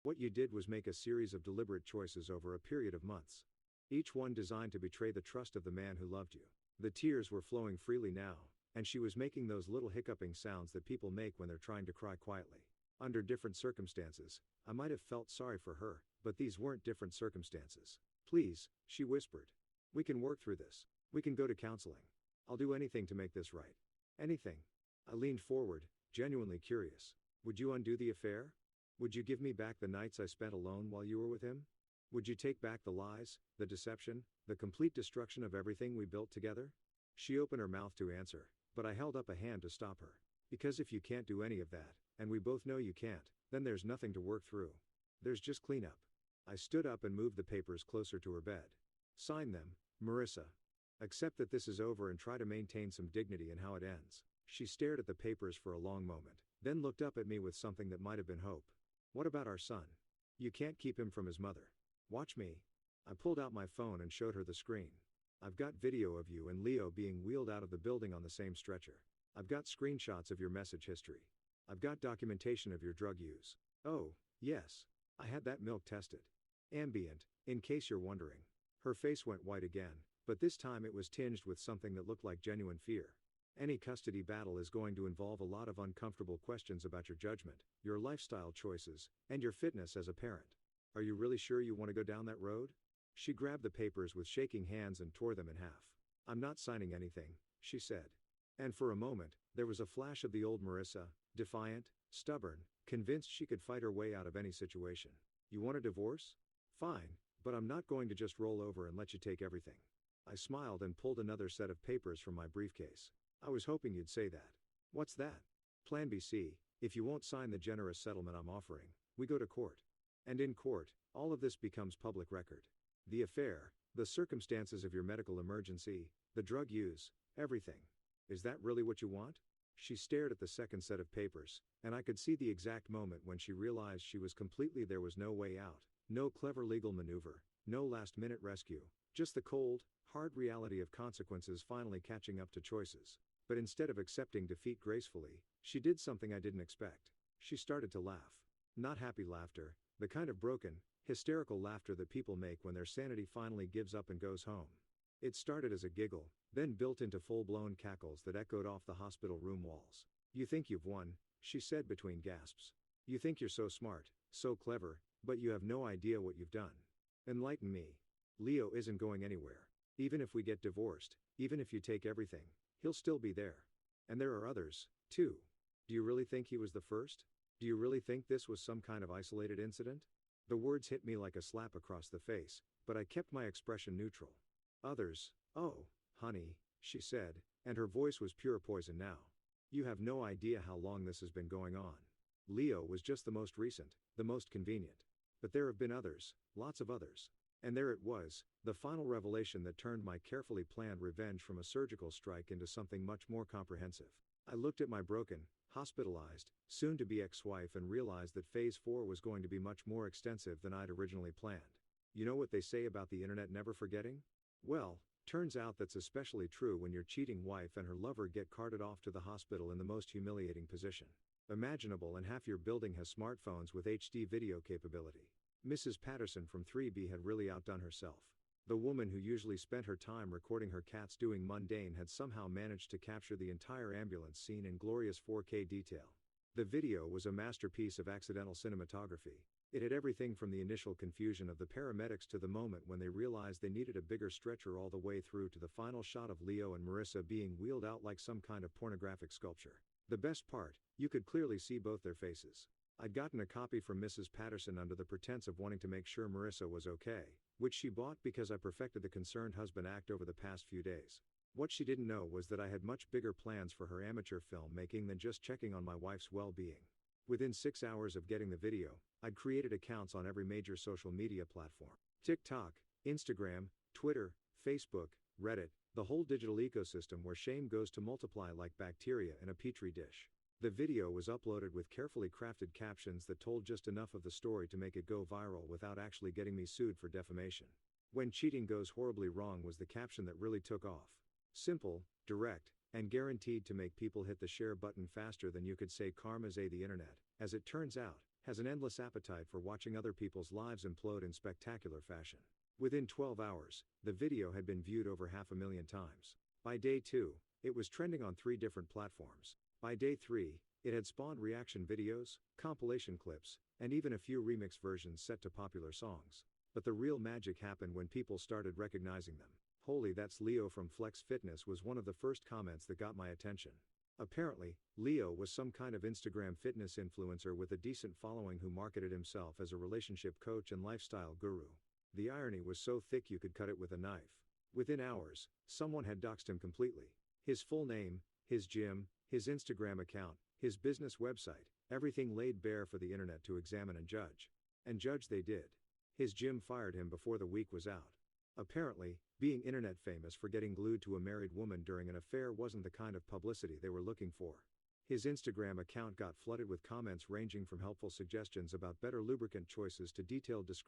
What you did was make a series of deliberate choices over a period of months. Each one designed to betray the trust of the man who loved you. The tears were flowing freely now, and she was making those little hiccuping sounds that people make when they're trying to cry quietly. Under different circumstances, I might have felt sorry for her, but these weren't different circumstances. Please, she whispered. We can work through this. We can go to counseling. I'll do anything to make this right. Anything. I leaned forward, genuinely curious. Would you undo the affair? Would you give me back the nights I spent alone while you were with him? Would you take back the lies, the deception, the complete destruction of everything we built together? She opened her mouth to answer, but I held up a hand to stop her. Because if you can't do any of that, and we both know you can't, then there's nothing to work through. There's just cleanup. I stood up and moved the papers closer to her bed. Sign them, Marissa. Accept that this is over and try to maintain some dignity in how it ends. She stared at the papers for a long moment, then looked up at me with something that might have been hope. What about our son? You can't keep him from his mother. Watch me. I pulled out my phone and showed her the screen. I've got video of you and Leo being wheeled out of the building on the same stretcher. I've got screenshots of your message history. I've got documentation of your drug use. Oh, yes. I had that milk tested. Ambient, in case you're wondering. Her face went white again, but this time it was tinged with something that looked like genuine fear. Any custody battle is going to involve a lot of uncomfortable questions about your judgment, your lifestyle choices, and your fitness as a parent. Are you really sure you want to go down that road? She grabbed the papers with shaking hands and tore them in half. I'm not signing anything, she said. And for a moment, there was a flash of the old Marissa, defiant, stubborn, convinced she could fight her way out of any situation. You want a divorce? Fine, but I'm not going to just roll over and let you take everything. I smiled and pulled another set of papers from my briefcase. I was hoping you'd say that. What's that? Plan BC, if you won't sign the generous settlement I'm offering, we go to court. And in court, all of this becomes public record. The affair, the circumstances of your medical emergency, the drug use, everything. Is that really what you want? She stared at the second set of papers, and I could see the exact moment when she realized she was completely there was no way out, no clever legal maneuver, no last-minute rescue, just the cold, hard reality of consequences finally catching up to choices. But instead of accepting defeat gracefully, she did something I didn't expect. She started to laugh. Not happy laughter, the kind of broken, hysterical laughter that people make when their sanity finally gives up and goes home. It started as a giggle, then built into full-blown cackles that echoed off the hospital room walls. You think you've won, she said between gasps. You think you're so smart, so clever, but you have no idea what you've done. Enlighten me. Leo isn't going anywhere. Even if we get divorced, even if you take everything, he'll still be there. And there are others, too. Do you really think he was the first? Do you really think this was some kind of isolated incident? The words hit me like a slap across the face, but I kept my expression neutral. Others, oh, honey, she said, and her voice was pure poison now. You have no idea how long this has been going on. Leo was just the most recent, the most convenient. But there have been others, lots of others. And there it was, the final revelation that turned my carefully planned revenge from a surgical strike into something much more comprehensive. I looked at my broken, hospitalized, soon-to-be ex-wife and realized that Phase 4 was going to be much more extensive than I'd originally planned. You know what they say about the internet never forgetting? Well, turns out that's especially true when your cheating wife and her lover get carted off to the hospital in the most humiliating position imaginable, and half your building has smartphones with HD video capability. Mrs. Patterson from 3B had really outdone herself. The woman who usually spent her time recording her cats doing mundane had somehow managed to capture the entire ambulance scene in glorious 4K detail. The video was a masterpiece of accidental cinematography. It had everything from the initial confusion of the paramedics to the moment when they realized they needed a bigger stretcher all the way through to the final shot of Leo and Marissa being wheeled out like some kind of pornographic sculpture. The best part, you could clearly see both their faces. I'd gotten a copy from Mrs. Patterson under the pretense of wanting to make sure Marissa was okay, which she bought because I perfected the concerned husband act over the past few days. What she didn't know was that I had much bigger plans for her amateur filmmaking than just checking on my wife's well-being. Within 6 hours of getting the video, I'd created accounts on every major social media platform. TikTok, Instagram, Twitter, Facebook, Reddit, the whole digital ecosystem where shame goes to multiply like bacteria in a petri dish. The video was uploaded with carefully crafted captions that told just enough of the story to make it go viral without actually getting me sued for defamation. When cheating goes horribly wrong was the caption that really took off. Simple, direct, and guaranteed to make people hit the share button faster than you could say karma's the internet. As it turns out, has an endless appetite for watching other people's lives implode in spectacular fashion. Within 12 hours, the video had been viewed over 500,000 times. By day 2, it was trending on 3 different platforms. By day 3, it had spawned reaction videos, compilation clips, and even a few remix versions set to popular songs. But the real magic happened when people started recognizing them. "Holy, that's Leo from Flex Fitness" was one of the first comments that got my attention. Apparently, Leo was some kind of Instagram fitness influencer with a decent following who marketed himself as a relationship coach and lifestyle guru. The irony was so thick you could cut it with a knife. Within hours, someone had doxed him completely. His full name, his gym, his Instagram account, his business website, everything laid bare for the internet to examine and judge. And judge they did. His gym fired him before the week was out. Apparently, being internet famous for getting glued to a married woman during an affair wasn't the kind of publicity they were looking for. His Instagram account got flooded with comments ranging from helpful suggestions about better lubricant choices to detailed descriptions